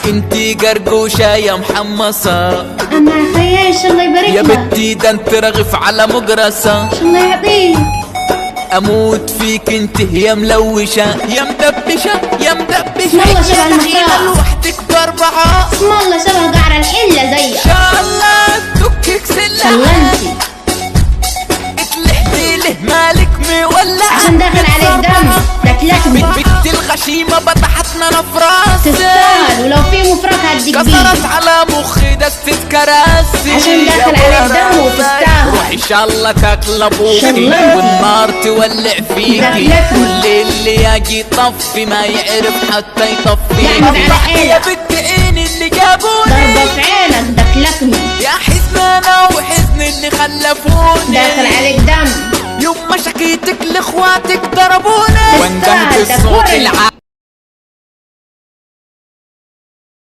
انتي قرقوشة يا محمصة، انا خياش الله يبارك يا لك. بنتي ده انت رغف على مقرصة، الله يعطيك. اموت فيك انت يا ملوشة يا مدبشة يا مدبشة، اسم الله شبه يا دخيلة المساء. لوحدك باربعة، اسم الله شبه قعر الحلة زيك. ان شاء الله تكك سلة سلمتي اتلحتي له مالك مولعة عشان داخل عليك دم تاكلتني. بنت الغشيمة بطحتنا نفراس، تستاهل، ولو في مفرق هديك بيه. كسرت على مخي دستة كراسي عشان داخل عليك دم وتستاهل. روح ان شاء الله تاكل ابوكي شلمت. والنار تولع فيكي، دخلتني. كل اللي يجي يطفي ما يعرف حتى يطفي. يعمد على يا حيلك. بنت عيني اللي جابوني، ضربة في عينك دكلتني. يا حزن انا وحزن اللي خلفوني، داخل عليك دم يوم ما شكيتك لاخواتك ضربوني، تستاهل، وندمت ده الصوت كوري. العالي